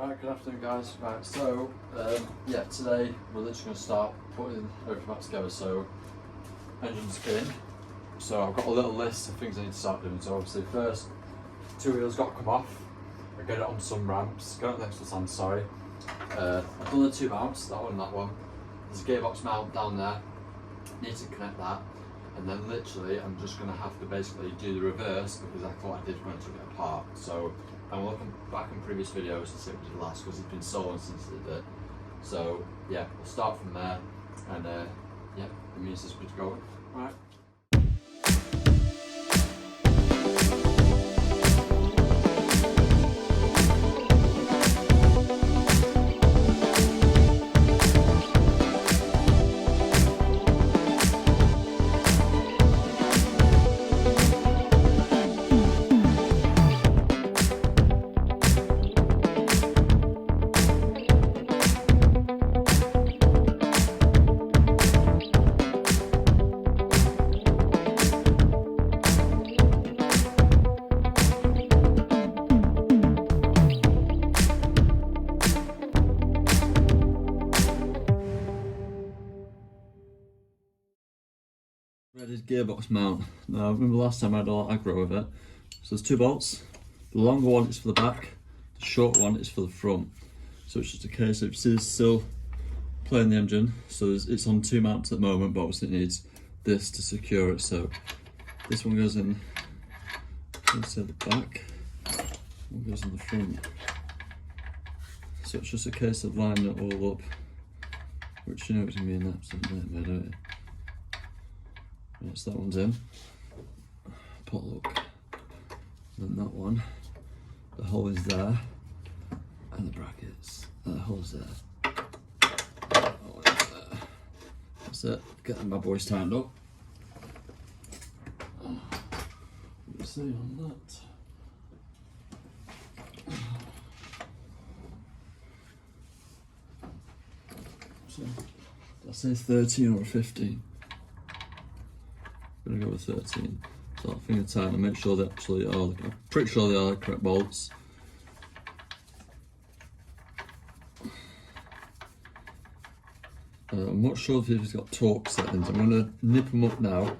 Right, good afternoon guys. Right, so yeah, today we're literally going to start putting everything back together. So engine's spinning. So I've got a little list of things I need to start doing. So obviously first, two wheels got to come off. I get it on some ramps. Go next to the stand, sorry. I've done the two mounts, that one and that one. There's a gearbox mount down there. Need to connect that. And then literally I'm just going to have to basically do the reverse because I thought I did when I took it apart. So I'm looking back in previous videos to see what we did last because it's been so long since I did it. So yeah, we'll start from there and yeah, it means it's good to go. Right. Threaded gearbox mount. Now, I remember last time I had a lot of aggro with it. So there's two bolts. The longer one is for the back, the short one is for the front. So it's just a case of still playing the engine. So it's on two mounts at the moment, but obviously it needs this to secure it. So this one goes in inside the back, one goes in the front. So it's just a case of lining it all up, which you know it's going to be an absolute nightmare, don't you? Right, so that one's in. Pot look. And then that one, the hole is there, and the brackets. The hole's there. That one is there. That's it. Get them bad boys tightened up. Let's see on that. So, did I say 13 or 15? I'm gonna go with 13. So that finger tight and make sure they actually are, I'm pretty sure they are the correct bolts. I'm not sure if it's got torque settings. I'm gonna nip them up now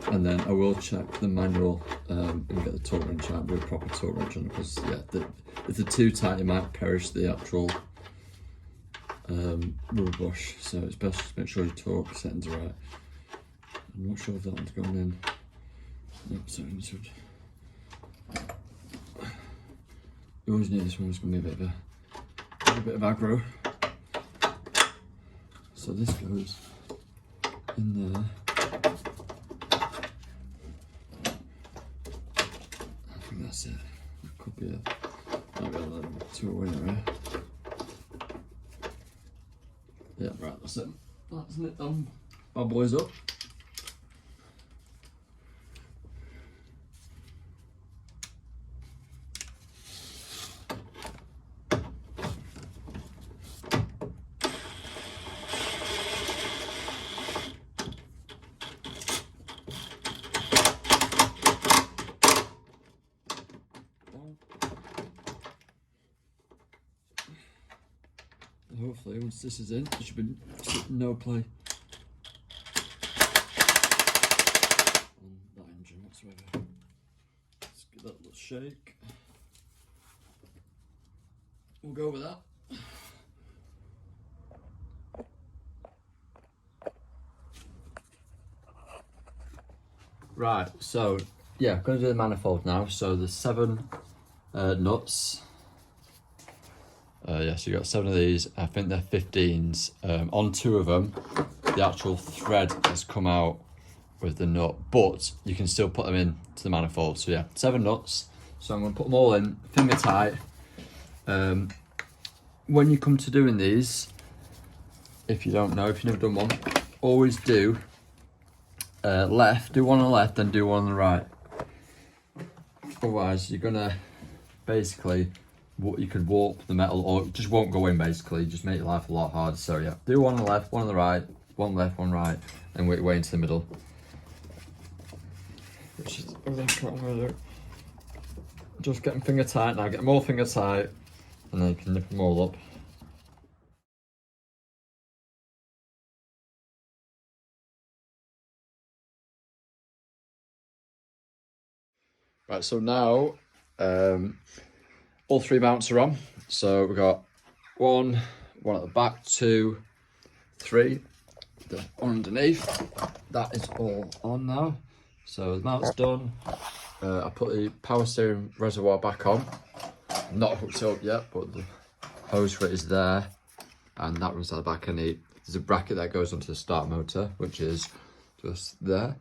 and then I will check the manual and get the torque wrench out, do a proper torque wrench on it because yeah, if they're too tight it might perish the actual rubber bush. So it's best to make sure your torque settings are right. I'm not sure if that one's going in. Nope, sorry, you always knew this one was going to be a bit of aggro. So this goes in there. I think that's it. It could be it. Might be a little bit too away there. Yeah, right, that's it. That's it done. Bad boys up. Hopefully once this is in, there should be no play on that engine whatsoever. Let's give that a little shake. We'll go with that. Right, so yeah, I'm going to do the manifold now. So there's 7 nuts. Yeah, so you got 7 of these. I think they're 15s. On 2 of them, the actual thread has come out with the nut, but you can still put them in to the manifold. So yeah, 7 nuts. So I'm going to put them all in, finger tight. When you come to doing these, if you don't know, if you've never done one, always do left. Do one on the left, then do one on the right. Otherwise, you're gonna basically you could warp the metal or it just won't go in basically, just make your life a lot harder. So yeah, do one on the left, one on the right, one left, one right, and work your way into the middle. Which is exactly what I'm gonna do. Just get them finger tight now, get them all finger tight, and then you can nip them all up. Right, so now all 3 mounts are on. So we've got one at the back, 2, 3, the one underneath. That is all on now. So the mount's done. I put the power steering reservoir back on. Not hooked up yet, but the hose for it is there, and that runs at the back. And there's a bracket that goes onto the start motor, which is just there.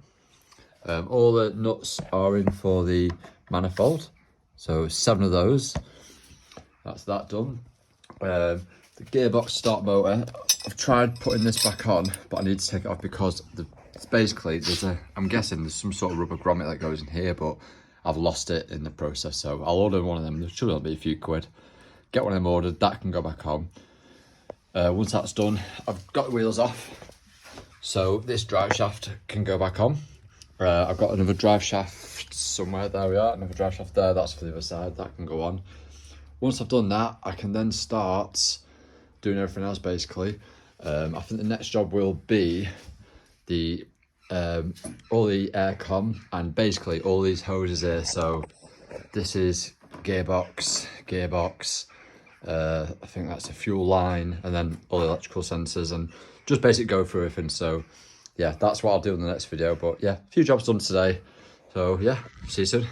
All the nuts are in for the manifold, so 7 of those. That's that done. The gearbox start motor, I've tried putting this back on, but I need to take it off because it's basically, I'm guessing there's some sort of rubber grommet that goes in here, but I've lost it in the process. So I'll order one of them. There should only be a few quid. Get one of them ordered, that can go back on. Once that's done, I've got the wheels off, so this drive shaft can go back on. I've got another drive shaft somewhere, there we are, another drive shaft there, that's for the other side, that can go on. Once I've done that, I can then start doing everything else basically. I think the next job will be all the aircon and basically all these hoses here. So this is gearbox, I think that's a fuel line, and then all the electrical sensors, and just basically go through everything. So yeah, that's what I'll do in the next video. But yeah, a few jobs done today. So yeah, see you soon.